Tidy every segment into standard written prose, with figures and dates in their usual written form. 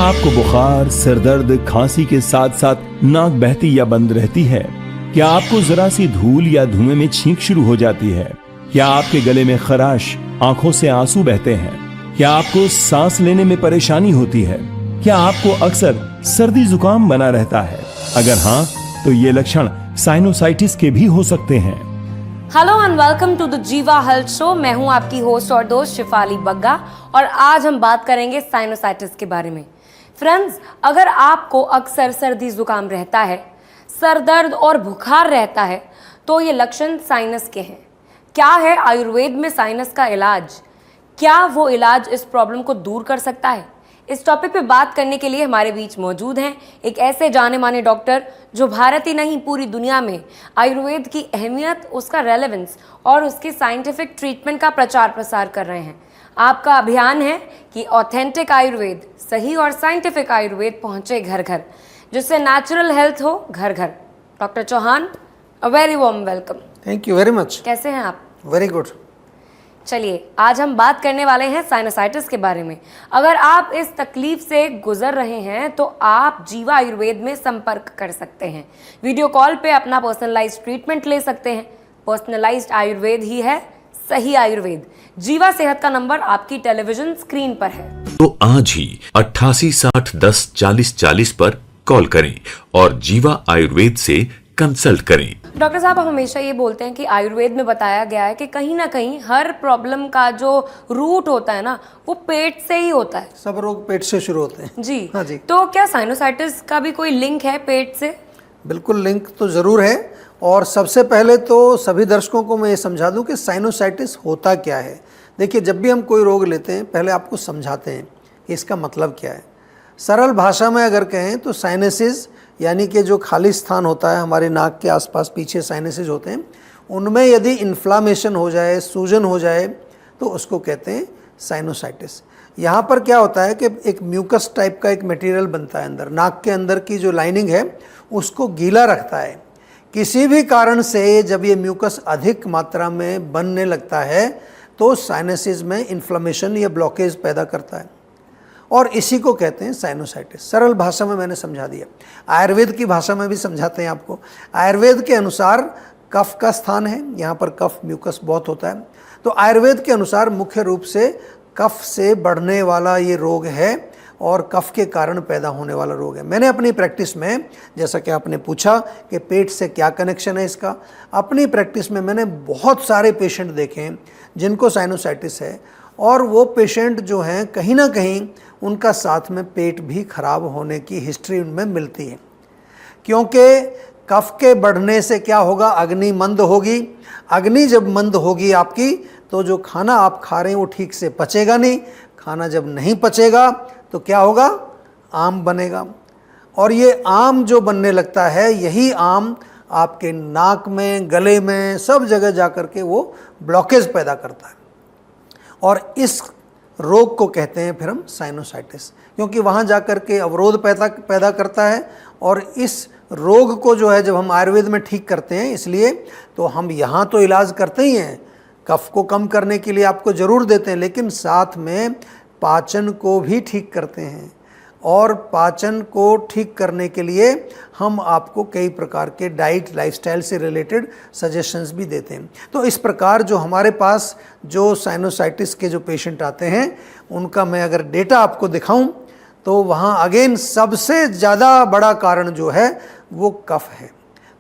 आपको बुखार, सिरदर्द, खांसी के साथ साथ नाक बहती या बंद रहती है? क्या आपको जरा सी धूल या धुएं में छींक शुरू हो जाती है? क्या आपके गले में खराश, आंखों से आंसू बहते हैं? क्या आपको सांस लेने में परेशानी होती है? क्या आपको अक्सर सर्दी जुकाम बना रहता है? अगर हाँ, तो ये लक्षण साइनोसाइटिस के भी हो सकते हैं। Hello and welcome to the Jiva health show. मैं हूं आपकी होस्ट और दोस्त शिफाली बग्गा और आज हम बात करेंगे साइनोसाइटिस के बारे में। फ्रेंड्स, अगर आपको अक्सर सर्दी जुकाम रहता है, सर दर्द और बुखार रहता है, तो ये लक्षण साइनस के हैं। क्या है आयुर्वेद में साइनस का इलाज? क्या वो इलाज इस प्रॉब्लम को दूर कर सकता है? इस टॉपिक पे बात करने के लिए हमारे बीच मौजूद हैं एक ऐसे जाने माने डॉक्टर जो भारत ही नहीं पूरी दुनिया में आयुर्वेद की अहमियत, उसका रेलेवेंस और उसके साइंटिफिक ट्रीटमेंट का प्रचार प्रसार कर रहे हैं। आपका अभियान है कि ऑथेंटिक आयुर्वेद, सही और साइंटिफिक आयुर्वेद पहुंचे घर घर, जिससे नेचुरल हेल्थ हो घर घर। Doctor Chauhan, a very warm welcome. Thank you very much. कैसे हैं आप? Very good. चलिए, आज हम बात करने वाले हैं साइनोसाइटिस के बारे में। अगर आप इस तकलीफ से गुजर रहे हैं तो आप जीवा आयुर्वेद में संपर्क कर सकते हैं। वीडियो कॉल पे अपना पर्सनलाइज्ड ट्रीटमेंट ले सकते हैं। पर्सनलाइज्ड आयुर्वेद ही है सही आयुर्वेद। जीवा सेहत का नंबर आपकी टेलीविजन स्क्रीन पर है। तो आज ही 8860104040 पर कॉल करें और जीवा आयुर्वेद से कंसल्ट करें। डॉक्टर साहब, हम हमेशा ये बोलते हैं कि आयुर्वेद में बताया गया है कि कहीं ना कहीं हर प्रॉब्लम का जो रूट होता है ना, वो पेट से ही होता है। सब रोग पेट से शुरू होते हैं। जी हाँ जी। तो क्या साइनोसाइटिस का भी कोई लिंक है पेट से? बिल्कुल, लिंक तो ज़रूर है। और सबसे पहले तो सभी दर्शकों को मैं ये समझा दूं कि साइनोसाइटिस होता क्या है। देखिए, जब भी हम कोई रोग लेते हैं पहले आपको समझाते हैं कि इसका मतलब क्या है। सरल भाषा में अगर कहें तो साइनसिस यानी कि जो खाली स्थान होता है हमारे नाक के आसपास, पीछे साइनसिस होते हैं, उनमें यदि इन्फ्लामेशन हो जाए, सूजन हो जाए, तो उसको कहते हैं साइनोसाइटिस। यहाँ पर क्या होता है कि एक म्यूकस टाइप का एक मटेरियल बनता है अंदर, नाक के अंदर की जो लाइनिंग है उसको गीला रखता है। किसी भी कारण से जब ये म्यूकस अधिक मात्रा में बनने लगता है तो साइनसिस में इन्फ्लामेशन या ब्लॉकेज पैदा करता है और इसी को कहते हैं साइनोसाइटिस। सरल भाषा में मैंने समझा दिया। आयुर्वेद की भाषा में भी समझाते हैं आपको। आयुर्वेद के अनुसार कफ का स्थान है, यहाँ पर कफ म्यूकस बहुत होता है, तो आयुर्वेद के अनुसार मुख्य रूप से कफ से बढ़ने वाला ये रोग है और कफ के कारण पैदा होने वाला रोग है। मैंने अपनी प्रैक्टिस में, जैसा कि आपने पूछा कि पेट से क्या कनेक्शन है इसका, अपनी प्रैक्टिस में मैंने बहुत सारे पेशेंट देखे हैं जिनको साइनोसाइटिस है और वो पेशेंट जो हैं कहीं ना कहीं उनका साथ में पेट भी खराब होने की हिस्ट्री उनमें मिलती है। क्योंकि कफ के बढ़ने से क्या होगा, अग्नि मंद होगी। अग्नि जब मंद होगी आपकी तो जो खाना आप खा रहे हैं वो ठीक से पचेगा नहीं। खाना जब नहीं पचेगा तो क्या होगा, आम बनेगा और ये आम जो बनने लगता है, यही आम आपके नाक में, गले में, सब जगह जा कर के वो ब्लॉकेज पैदा करता है और इस रोग को कहते हैं फिर हम साइनोसाइटिस, क्योंकि वहाँ जा कर के अवरोध पैदा करता है। और इस रोग को जो है जब हम आयुर्वेद में ठीक करते हैं, इसलिए तो हम यहाँ तो इलाज करते ही हैं, कफ को कम करने के लिए आपको ज़रूर देते हैं, लेकिन साथ में पाचन को भी ठीक करते हैं और पाचन को ठीक करने के लिए हम आपको कई प्रकार के डाइट, लाइफस्टाइल से रिलेटेड सजेशंस भी देते हैं। तो इस प्रकार जो हमारे पास जो साइनोसाइटिस के जो पेशेंट आते हैं उनका मैं अगर डेटा आपको दिखाऊं तो वहाँ अगेन सबसे ज़्यादा बड़ा कारण जो है वो कफ है।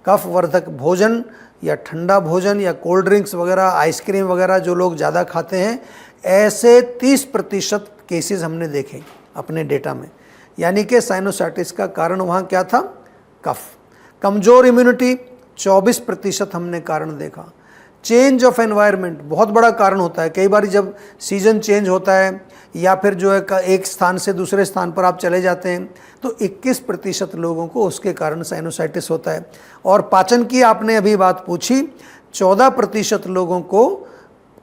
कफ वर्धक भोजन या ठंडा भोजन या कोल्ड ड्रिंक्स वगैरह, आइसक्रीम वगैरह जो लोग ज़्यादा खाते हैं, ऐसे 30% केसेस हमने देखे अपने डेटा में। यानी कि साइनोसाइटिस का कारण वहाँ क्या था, कफ। कमज़ोर इम्यूनिटी 24% हमने कारण देखा। चेंज ऑफ एनवायरनमेंट बहुत बड़ा कारण होता है। कई बार जब सीजन चेंज होता है या फिर जो है एक स्थान से दूसरे स्थान पर आप चले जाते हैं तो 21% लोगों को उसके कारण साइनोसाइटिस होता है। और पाचन की आपने अभी बात पूछी, 14% लोगों को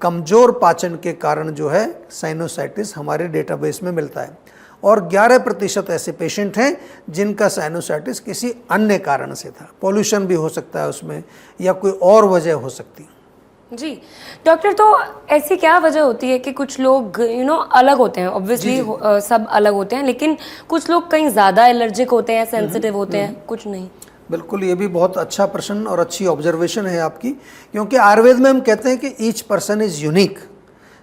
कमज़ोर पाचन के कारण जो है साइनोसाइटिस हमारे डेटाबेस में मिलता है और 11% ऐसे पेशेंट हैं जिनका साइनोसाइटिस किसी अन्य कारण से था। पॉल्यूशन भी हो सकता है उसमें या कोई और वजह हो सकती है। जी डॉक्टर, तो ऐसी क्या वजह होती है कि कुछ लोग अलग होते हैं, ऑब्वियसली सब अलग होते हैं, लेकिन कुछ लोग कहीं ज़्यादा एलर्जिक होते हैं, सेंसिटिव होते हैं, कुछ नहीं? बिल्कुल, ये भी बहुत अच्छा प्रश्न और अच्छी ऑब्जर्वेशन है आपकी, क्योंकि आयुर्वेद में हम कहते हैं कि ईच पर्सन इज़ यूनिक।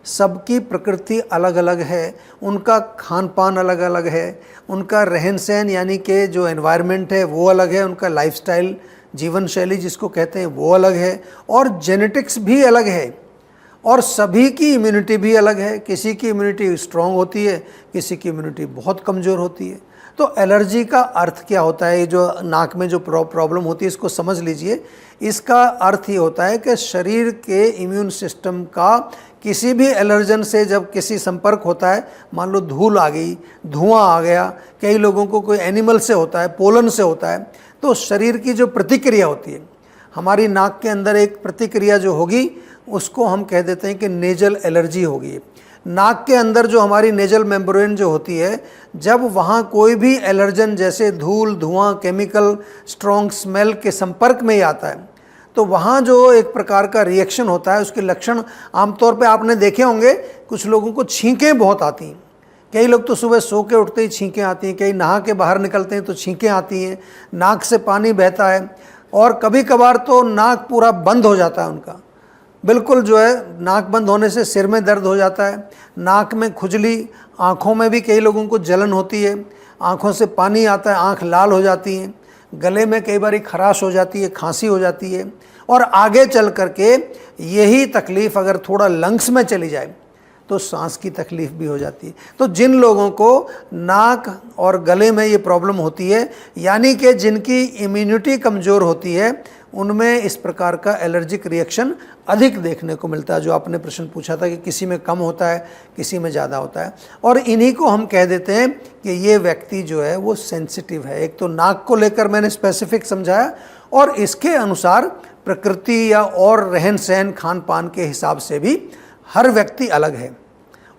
सबकी प्रकृति अलग अलग है, उनका खान पान अलग अलग है, उनका रहन सहन यानी कि जो एनवायरनमेंट है वो अलग है, उनका लाइफस्टाइल जीवन शैली जिसको कहते हैं वो अलग है, और जेनेटिक्स भी अलग है, और सभी की इम्यूनिटी भी अलग है। किसी की इम्यूनिटी स्ट्रांग होती है, किसी की इम्यूनिटी बहुत कमज़ोर होती है। तो एलर्जी का अर्थ क्या होता है? ये जो नाक में जो प्रॉब्लम होती है इसको समझ लीजिए। इसका अर्थ ये होता है कि शरीर के इम्यून सिस्टम का किसी भी एलर्जन से जब किसी संपर्क होता है, मान लो धूल आ गई, धुआं आ गया, कई लोगों को कोई एनिमल से होता है, पोलन से होता है, तो शरीर की जो प्रतिक्रिया होती है, हमारी नाक के अंदर एक प्रतिक्रिया जो होगी उसको हम कह देते हैं कि नेजल एलर्जी होगी। नाक के अंदर जो हमारी नेजल मेम्ब्रेन जो होती है, जब वहाँ कोई भी एलर्जन जैसे धूल, धुआं, केमिकल, स्ट्रॉन्ग स्मेल के संपर्क में ही आता है, तो वहाँ जो एक प्रकार का रिएक्शन होता है, उसके लक्षण आमतौर पे आपने देखे होंगे। कुछ लोगों को छींकें बहुत आती हैं, कई लोग तो सुबह सो के उठते ही छींकें आती हैं, कई नहा के बाहर निकलते हैं तो छींकें आती हैं, नाक से पानी बहता है, और कभी कभार तो नाक पूरा बंद हो जाता है उनका, बिल्कुल जो है नाक बंद होने से सिर में दर्द हो जाता है, नाक में खुजली, आँखों में भी कई लोगों को जलन होती है, आँखों से पानी आता है, आँख लाल हो जाती हैं, गले में कई बार खराश हो जाती है, खांसी हो जाती है, और आगे चल करके यही तकलीफ़ अगर थोड़ा लंग्स में चली जाए तो सांस की तकलीफ़ भी हो जाती है। तो जिन लोगों को नाक और गले में ये प्रॉब्लम होती है, यानी कि जिनकी इम्यूनिटी कमज़ोर होती है, उनमें इस प्रकार का एलर्जिक रिएक्शन अधिक देखने को मिलता है। जो आपने प्रश्न पूछा था कि किसी में कम होता है, किसी में ज़्यादा होता है, और इन्हीं को हम कह देते हैं कि ये व्यक्ति जो है वो सेंसिटिव है। एक तो नाक को लेकर मैंने स्पेसिफिक समझाया, और इसके अनुसार प्रकृति या और रहन सहन खान पान के हिसाब से भी हर व्यक्ति अलग है।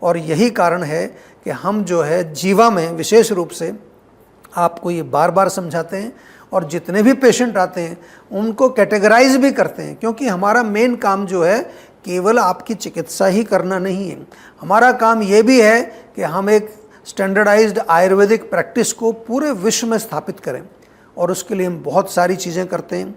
और यही कारण है कि हम जो है जीवा में विशेष रूप से आपको ये बार बार समझाते हैं, और जितने भी पेशेंट आते हैं उनको कैटेगराइज भी करते हैं, क्योंकि हमारा मेन काम जो है केवल आपकी चिकित्सा ही करना नहीं है। हमारा काम ये भी है कि हम एक स्टैंडर्डाइज्ड आयुर्वेदिक प्रैक्टिस को पूरे विश्व में स्थापित करें, और उसके लिए हम बहुत सारी चीज़ें करते हैं,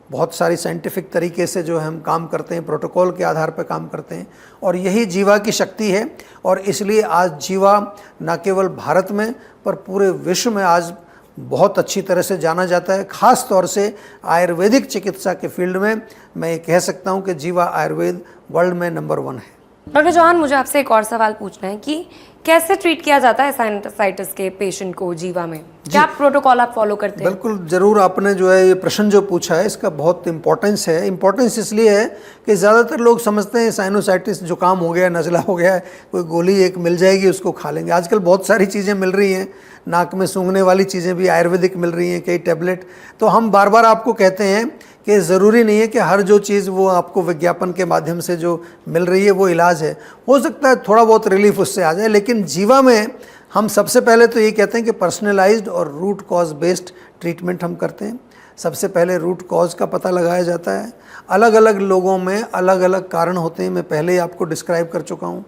बहुत सारी साइंटिफिक तरीके से जो हम काम करते हैं, प्रोटोकॉल के आधार पर काम करते हैं, और यही जीवा की शक्ति है। और इसलिए आज जीवा न केवल भारत में पर पूरे विश्व में आज बहुत अच्छी तरह से जाना जाता है। ख़ास तौर से आयुर्वेदिक चिकित्सा के फील्ड में मैं ये कह सकता हूँ कि जीवा आयुर्वेद वर्ल्ड में नंबर 1 है। डॉक्टर चौहान, मुझे आपसे एक और सवाल पूछना है कि कैसे ट्रीट किया जाता है साइनसाइटिस के पेशेंट को जीवा में? क्या प्रोटोकॉल आप फॉलो करते हैं? बिल्कुल, ज़रूर। आपने जो है ये प्रश्न जो पूछा है इसका बहुत इम्पोर्टेंस है। इम्पोर्टेंस इसलिए है कि ज़्यादातर लोग समझते हैं साइनोसाइटिस जुकाम हो गया, नज़ला हो गया है, कोई गोली एक मिल जाएगी उसको खा लेंगे। आजकल बहुत सारी चीज़ें मिल रही हैं, नाक में सूंघने वाली चीज़ें भी आयुर्वेदिक मिल रही हैं, कई टैबलेट। तो हम बार बार आपको कहते हैं कि ज़रूरी नहीं है कि हर जो चीज़ वो आपको विज्ञापन के माध्यम से जो मिल रही है वो इलाज है। हो सकता है थोड़ा बहुत रिलीफ उससे आ जाए, लेकिन जीवा में हम सबसे पहले तो ये कहते हैं कि पर्सनलाइज्ड और रूट कॉज बेस्ड ट्रीटमेंट हम करते हैं। सबसे पहले रूट कॉज का पता लगाया जाता है। अलग अलग लोगों में अलग अलग कारण होते हैं, मैं पहले ही आपको डिस्क्राइब कर चुका हूँ।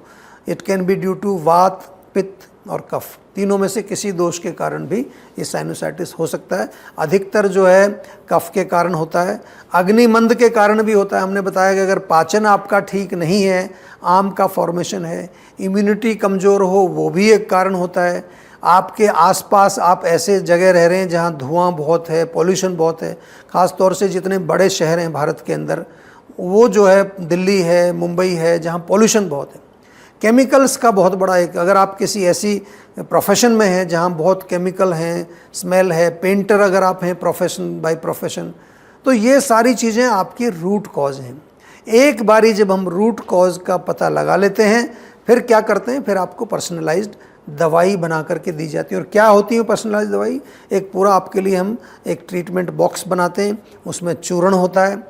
It can be due to vata, पित्त और कफ, तीनों में से किसी दोष के कारण भी ये साइनोसाइटिस हो सकता है। अधिकतर जो है कफ के कारण होता है, अग्निमंद के कारण भी होता है। हमने बताया कि अगर पाचन आपका ठीक नहीं है, आम का फॉर्मेशन है, इम्यूनिटी कमज़ोर हो, वो भी एक कारण होता है। आपके आसपास आप ऐसे जगह रह रहे हैं जहाँ धुआं बहुत है, पॉल्यूशन बहुत है, ख़ास तौर से जितने बड़े शहर हैं भारत के अंदर, वो जो है दिल्ली है, मुंबई है, जहाँ पॉल्यूशन बहुत है। केमिकल्स का बहुत बड़ा एक, अगर आप किसी ऐसी प्रोफेशन में हैं जहाँ बहुत केमिकल हैं, स्मेल है, पेंटर अगर आप हैं प्रोफेशन बाय प्रोफेशन, तो ये सारी चीज़ें आपकी रूट कॉज हैं। एक बारी जब हम रूट कॉज का पता लगा लेते हैं, फिर क्या करते हैं, फिर आपको पर्सनलाइज्ड दवाई बना करके दी जाती है। और क्या होती है पर्सनलाइज्ड दवाई? एक पूरा आपके लिए हम एक ट्रीटमेंट बॉक्स बनाते हैं, उसमें चूर्ण होता है,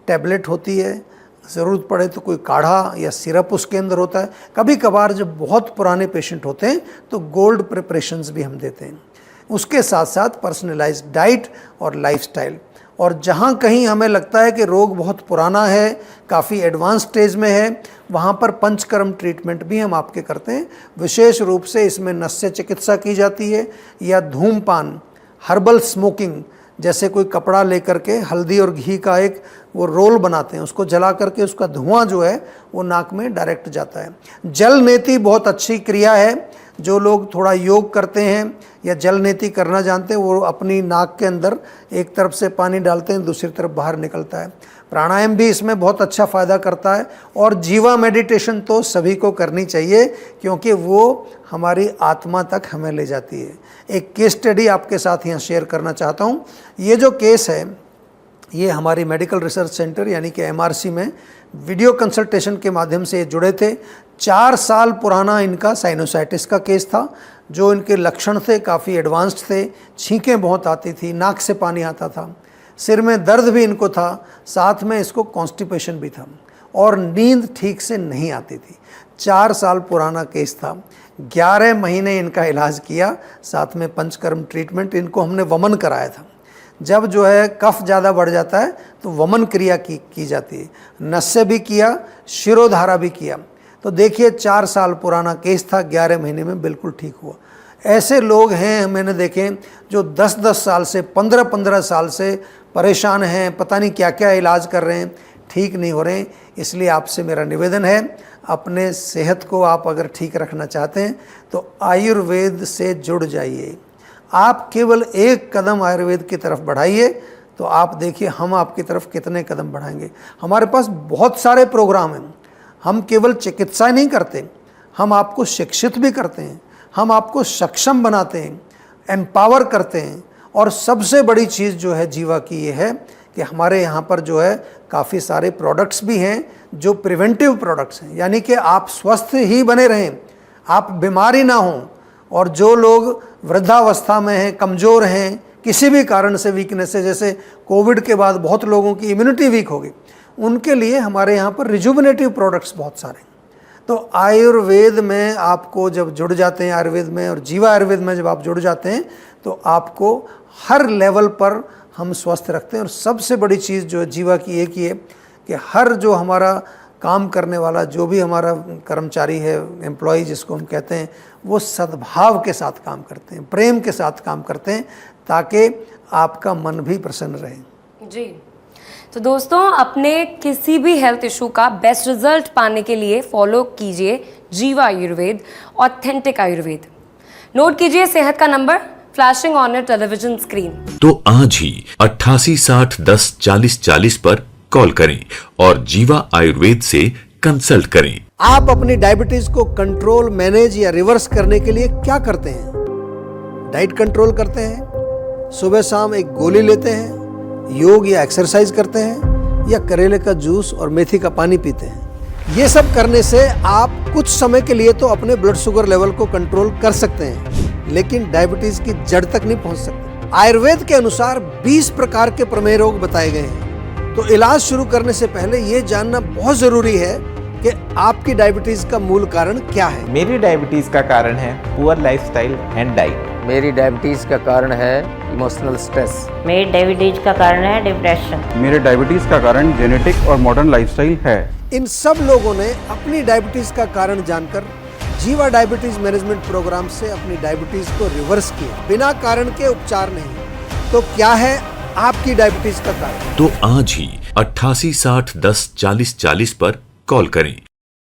टैबलेट होती है, ज़रूरत पड़े तो कोई काढ़ा या सिरप उसके अंदर होता है। कभी कभार जब बहुत पुराने पेशेंट होते हैं तो गोल्ड प्रिपरेशंस भी हम देते हैं। उसके साथ साथ पर्सनलाइज्ड डाइट और लाइफस्टाइल, और जहाँ कहीं हमें लगता है कि रोग बहुत पुराना है, काफ़ी एडवांस स्टेज में है, वहाँ पर पंचकर्म ट्रीटमेंट भी हम आपके करते हैं। विशेष रूप से इसमें नस्य चिकित्सा की जाती है या धूमपान, हर्बल स्मोकिंग, जैसे कोई कपड़ा लेकर के हल्दी और घी का एक वो रोल बनाते हैं, उसको जला करके उसका धुआं जो है वो नाक में डायरेक्ट जाता है। जल नेति बहुत अच्छी क्रिया है। जो लोग थोड़ा योग करते हैं या जल नेति करना जानते हैं, वो अपनी नाक के अंदर एक तरफ से पानी डालते हैं, दूसरी तरफ बाहर निकलता है। प्राणायाम भी इसमें बहुत अच्छा फ़ायदा करता है। और जीवा मेडिटेशन तो सभी को करनी चाहिए, क्योंकि वो हमारी आत्मा तक हमें ले जाती है। एक केस स्टडी आपके साथ यहाँ शेयर करना चाहता हूँ। ये जो केस है, ये हमारी मेडिकल रिसर्च सेंटर यानी कि MRC में वीडियो कंसल्टेशन के माध्यम से जुड़े थे। 4 साल पुराना इनका साइनोसाइटिस का केस था। जो इनके लक्षण थे काफ़ी एडवांस्ड थे। छींकें बहुत आती थी, नाक से पानी आता था, सिर में दर्द भी इनको था, साथ में इसको कॉन्स्टिपेशन भी था और नींद ठीक से नहीं आती थी। 4 साल पुराना केस था। 11 महीने इनका इलाज किया, साथ में पंचकर्म ट्रीटमेंट। इनको हमने वमन कराया था। जब जो है कफ ज़्यादा बढ़ जाता है तो वमन क्रिया की जाती है। नस्य भी किया, शिरोधारा भी किया। तो देखिए 4 साल पुराना केस था, 11 महीने में बिल्कुल ठीक हुआ। ऐसे लोग हैं मैंने देखे जो 10-10 साल से, 15-15 साल से परेशान हैं, पता नहीं क्या क्या इलाज कर रहे हैं, ठीक नहीं हो रहे हैं। इसलिए आपसे मेरा निवेदन है, अपने सेहत को आप अगर ठीक रखना चाहते हैं तो आयुर्वेद से जुड़ जाइए। आप केवल एक कदम आयुर्वेद की तरफ बढ़ाइए तो आप देखिए हम आपकी तरफ कितने कदम बढ़ाएंगे। हमारे पास बहुत सारे प्रोग्राम हैं। हम केवल चिकित्सा नहीं करते, हम आपको शिक्षित भी करते हैं, हम आपको सक्षम बनाते हैं, एम्पावर करते हैं। और सबसे बड़ी चीज़ जो है जीवा की ये है कि हमारे यहाँ पर जो है काफ़ी सारे प्रोडक्ट्स भी हैं जो प्रिवेंटिव प्रोडक्ट्स हैं, यानी कि आप स्वस्थ ही बने रहें, आप बीमारी ना हों। और जो लोग वृद्धावस्था में हैं, कमज़ोर हैं, किसी भी कारण से वीकनेस है, जैसे कोविड के बाद बहुत लोगों की इम्यूनिटी वीक हो गई, उनके लिए हमारे यहाँ पर रिजुविनेटिव प्रोडक्ट्स बहुत सारे हैं। तो आयुर्वेद में आपको जब जुड़ जाते हैं, आयुर्वेद में और जीवा आयुर्वेद में जब आप जुड़ जाते हैं तो आपको हर लेवल पर हम स्वस्थ रखते हैं। और सबसे बड़ी चीज़ जो जीवा की एक ही है कि हर जो हमारा काम करने वाला, जो भी हमारा कर्मचारी है, एम्प्लॉय जिसको हम कहते हैं, वो सद्भाव के साथ काम करते हैं, प्रेम के साथ काम करते हैं, ताकि आपका मन भी प्रसन्न रहे। जी, तो दोस्तों अपने किसी भी हेल्थ इशू का बेस्ट रिजल्ट पाने के लिए फॉलो कीजिए जीवा आयुर्वेद, ऑथेंटिक आयुर्वेद। नोट कीजिए सेहत का number flashing on your television screen. तो आज ही 88 60 10 40 40 पर कॉल करें और जीवा आयुर्वेद से कंसल्ट करें। आप अपनी डायबिटीज को कंट्रोल, मैनेज या रिवर्स करने के लिए क्या करते हैं? डाइट कंट्रोल करते हैं, सुबह शाम एक गोली लेते हैं, योग या एक्सरसाइज करते हैं, या करेले का जूस और मेथी का पानी पीते हैं? ये सब करने से आप कुछ समय के लिए तो अपने ब्लड शुगर लेवल को कंट्रोल कर सकते हैं, लेकिन डायबिटीज की जड़ तक नहीं पहुंच सकते। आयुर्वेद के अनुसार 20 प्रकार के प्रमेय रोग बताए गए हैं। तो इलाज शुरू करने से पहले ये जानना बहुत जरूरी है कि आपकी डायबिटीज का मूल कारण क्या है। मेरी डायबिटीज का कारण है पुअर लाइफस्टाइल एंड डाइट। मेरी डायबिटीज का कारण है इमोशनल स्ट्रेस। मेरी डायबिटीज का कारण है डिप्रेशन। मेरे डायबिटीज का कारण जेनेटिक और मॉडर्न लाइफस्टाइल है। इन सब लोगों ने अपनी डायबिटीज का कारण जानकर जीवा डायबिटीज मैनेजमेंट प्रोग्राम से अपनी डायबिटीज को रिवर्स किया, बिना कारण के उपचार नहीं। तो क्या है आपकी डायबिटीज का कारण? तो आज ही 88 60 10 40 40 पर कॉल करें।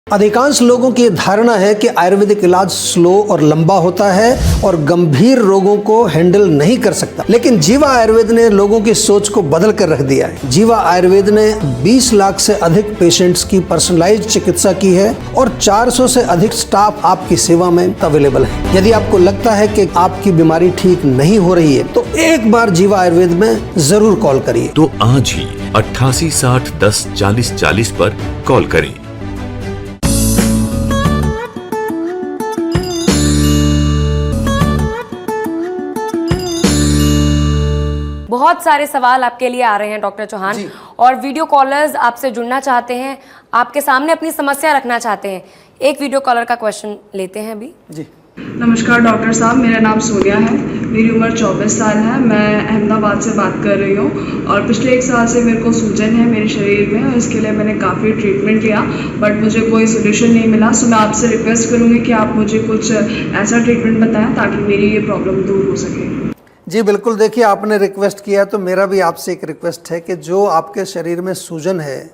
अधिकांश लोगों की धारणा है कि आयुर्वेदिक इलाज स्लो और लंबा होता है और गंभीर रोगों को हैंडल नहीं कर सकता, लेकिन जीवा आयुर्वेद ने लोगों की सोच को बदल कर रख दिया है। जीवा आयुर्वेद ने 20 लाख से अधिक पेशेंट्स की पर्सनलाइज्ड चिकित्सा की है और 400 से अधिक स्टाफ आपकी सेवा में अवेलेबल है। यदि आपको लगता है कि आपकी बीमारी ठीक नहीं हो रही है तो एक बार जीवा आयुर्वेद में जरूर कॉल करिए। तो आज ही 88 60 10 40 40 पर कॉल करें। बहुत सारे सवाल आपके लिए आ रहे हैं डॉक्टर चौहान, और वीडियो कॉलर्स आपसे जुड़ना चाहते हैं, आपके सामने अपनी समस्या रखना चाहते हैं। एक वीडियो कॉलर का क्वेश्चन लेते हैं अभी। जी नमस्कार डॉक्टर साहब, मेरा नाम सोनिया है। मेरी उम्र 24 साल है। मैं अहमदाबाद से बात कर रही हूँ और पिछले 1 साल से मेरे को सूजन है मेरे शरीर में और इसके लिए मैंने काफ़ी ट्रीटमेंट लिया बट मुझे कोई सोल्यूशन नहीं मिला। सो मैं आपसे रिक्वेस्ट करूँगी कि आप मुझे कुछ ऐसा ट्रीटमेंट बताएं ताकि मेरी ये प्रॉब्लम दूर हो सके। जी बिल्कुल, देखिए आपने रिक्वेस्ट किया तो मेरा भी आपसे एक रिक्वेस्ट है कि जो आपके शरीर में सूजन है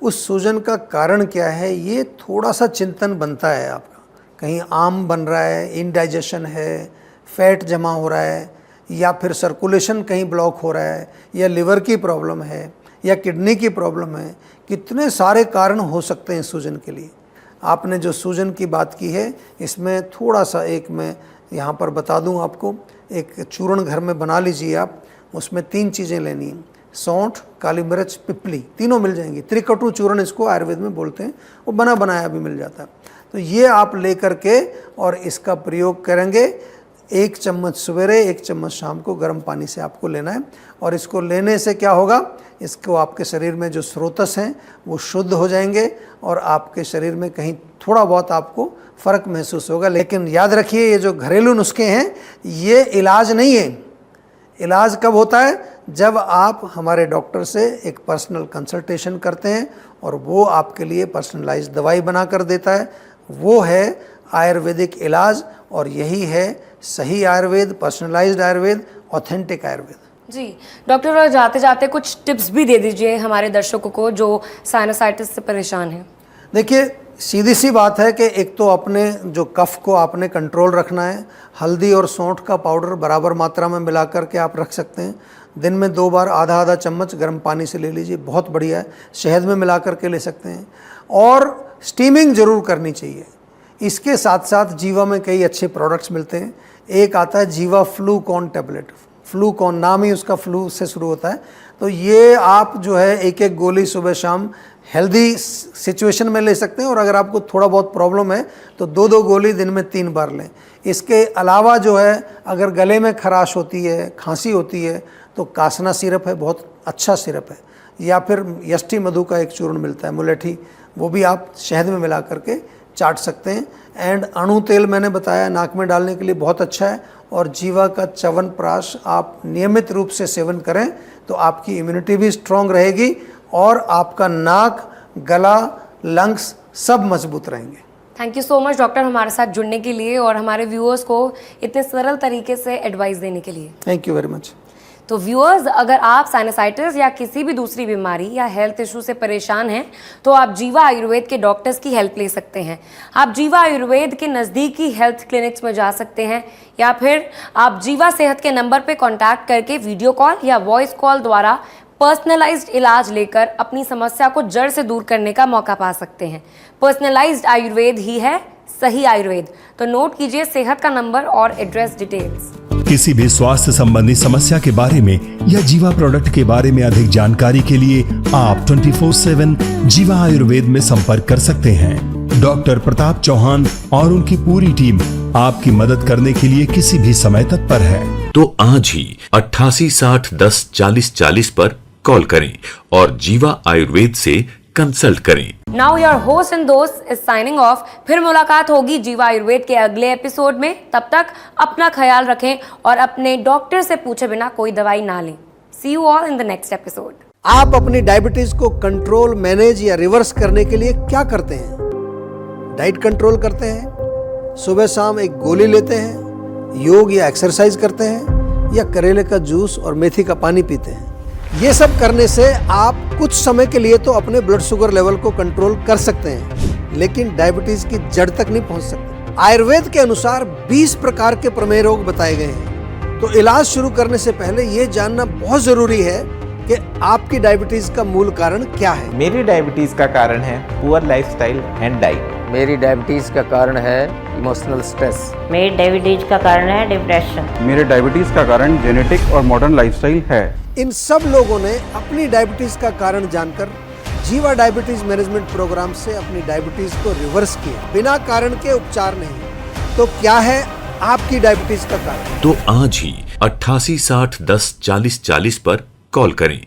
उस सूजन का कारण क्या है, ये थोड़ा सा चिंतन बनता है आपका। कहीं आम बन रहा है, इनडाइजेशन है, फैट जमा हो रहा है, या फिर सर्कुलेशन कहीं ब्लॉक हो रहा है, या लिवर की प्रॉब्लम है, या किडनी की प्रॉब्लम है। कितने सारे कारण हो सकते हैं सूजन के लिए। आपने जो सूजन की बात की है इसमें थोड़ा सा एक मैं यहाँ पर बता दूँ आपको, एक चूर्ण घर में बना लीजिए आप। उसमें 3 चीज़ें लेनी हैं, सौंठ, काली मिर्च, पिपली, तीनों मिल जाएंगी। त्रिकटु चूर्ण इसको आयुर्वेद में बोलते हैं, वो बना बनाया भी मिल जाता है। तो ये आप ले करके और इसका प्रयोग करेंगे। 1 चम्मच सवेरे, 1 चम्मच शाम को गर्म पानी से आपको लेना है। और इसको लेने से क्या होगा, इसको आपके शरीर में जो स्रोतस हैं वो शुद्ध हो जाएंगे और आपके शरीर में कहीं थोड़ा बहुत आपको फ़र्क महसूस होगा। लेकिन याद रखिए, ये जो घरेलू नुस्खे हैं ये इलाज नहीं है। इलाज कब होता है, जब आप हमारे डॉक्टर से एक पर्सनल कंसल्टेशन करते हैं और वो आपके लिए पर्सनलाइज्ड दवाई बना कर देता है। वो है आयुर्वेदिक इलाज और यही है सही आयुर्वेद, पर्सनलाइज्ड आयुर्वेद, ऑथेंटिक आयुर्वेद। जी डॉक्टर, और जाते जाते कुछ टिप्स भी दे दीजिए हमारे दर्शकों को जो साइनोसाइटिस से परेशान हैं। देखिए सीधी सी बात है कि एक तो अपने जो कफ को आपने कंट्रोल रखना है। हल्दी और सौंठ का पाउडर बराबर मात्रा में मिला करके आप रख सकते हैं। दिन में 2 बार आधा आधा चम्मच गर्म पानी से ले लीजिए, बहुत बढ़िया है। शहद में मिला करके ले सकते हैं और स्टीमिंग ज़रूर करनी चाहिए। इसके साथ साथ जीवा में कई अच्छे प्रोडक्ट्स मिलते हैं। एक आता है जीवा फ्लूकॉन टैबलेट। फ्लूकॉन नाम ही उसका फ्लू से शुरू होता है। तो ये आप जो है 1-1 गोली सुबह शाम हेल्दी सिचुएशन में ले सकते हैं और अगर आपको थोड़ा बहुत प्रॉब्लम है तो 2-2 गोली दिन में 3 बार लें। इसके अलावा जो है अगर गले में खराश होती है, खांसी होती है तो कासना सिरप है, बहुत अच्छा सिरप है। या फिर यष्टि मधु का एक चूर्ण मिलता है, मुलेठी, वो भी आप शहद में मिला करके चाट सकते हैं। एंड अणु तेल मैंने बताया नाक में डालने के लिए बहुत अच्छा है। और जीवा का च्यवनप्राश आप नियमित रूप से सेवन करें तो आपकी इम्यूनिटी भी स्ट्रांग रहेगी और आपका नाक, गला, लंग्स सब मजबूत रहेंगे। Thank you so much doctor, हमारे साथ जुड़ने के लिए और हमारे व्यूअर्स को इतने सरल तरीके से एडवाइस देने के लिए। Thank you very much. तो व्यूअर्स, अगर आप साइनोसाइटिस या किसी भी दूसरी बीमारी या हेल्थ इशू से परेशान हैं तो आप जीवा आयुर्वेद के डॉक्टर्स की हेल्प ले सकते हैं। आप जीवा आयुर्वेद के नज़दीकी हेल्थ क्लिनिक्स में जा सकते हैं या फिर आप जीवा सेहत के नंबर पे कांटेक्ट करके वीडियो कॉल या वॉइस कॉल द्वारा पर्सनलाइज्ड इलाज लेकर अपनी समस्या को जड़ से दूर करने का मौका पा सकते हैं। पर्सनलाइज्ड आयुर्वेद ही है सही आयुर्वेद। तो नोट कीजिए सेहत का नंबर और एड्रेस डिटेल्स। किसी भी स्वास्थ्य संबंधी समस्या के बारे में या जीवा प्रोडक्ट के बारे में अधिक जानकारी के लिए आप 24/7 जीवा आयुर्वेद में संपर्क कर सकते हैं। डॉक्टर प्रताप चौहान और उनकी पूरी टीम आपकी मदद करने के लिए किसी भी समय तत्पर है। तो आज ही 88 60 10 40 40 पर कॉल करें और जीवा आयुर्वेद से कंसल्ट करें। नाउ योर होस्ट एंड दोस्त इज साइनिंग ऑफ। फिर मुलाकात होगी जीवा आयुर्वेद के अगले एपिसोड में। तब तक अपना ख्याल रखें और अपने डॉक्टर से पूछे बिना कोई दवाई ना लें। See you all in the next episode. आप अपनी डायबिटीज को कंट्रोल, मैनेज या रिवर्स करने के लिए क्या करते हैं? डाइट कंट्रोल करते हैं, सुबह शाम 1 गोली लेते हैं, योग या एक्सरसाइज करते हैं, या करेले का जूस और मेथी का पानी पीते हैं? ये सब करने से आप कुछ समय के लिए तो अपने ब्लड शुगर लेवल को कंट्रोल कर सकते हैं, लेकिन डायबिटीज की जड़ तक नहीं पहुंच सकते। आयुर्वेद के अनुसार 20 प्रकार के प्रमेय रोग बताए गए हैं। तो इलाज शुरू करने से पहले ये जानना बहुत जरूरी है कि आपकी डायबिटीज का मूल कारण क्या है। मेरी डायबिटीज का कारण है पुअर लाइफस्टाइल एंड डाइट। मेरी डायबिटीज़ का कारण है इमोशनल स्ट्रेस। मेरी डायबिटीज का कारण है डिप्रेशन। मेरे डायबिटीज़ का कारण जेनेटिक और मॉडर्न लाइफस्टाइल है। इन सब लोगों ने अपनी डायबिटीज का कारण जानकर जीवा डायबिटीज मैनेजमेंट प्रोग्राम से अपनी डायबिटीज को रिवर्स किया, बिना कारण के उपचार नहीं। तो क्या है आपकी डायबिटीज का कारण? तो आज ही 88 60 10 40 40 पर कॉल करें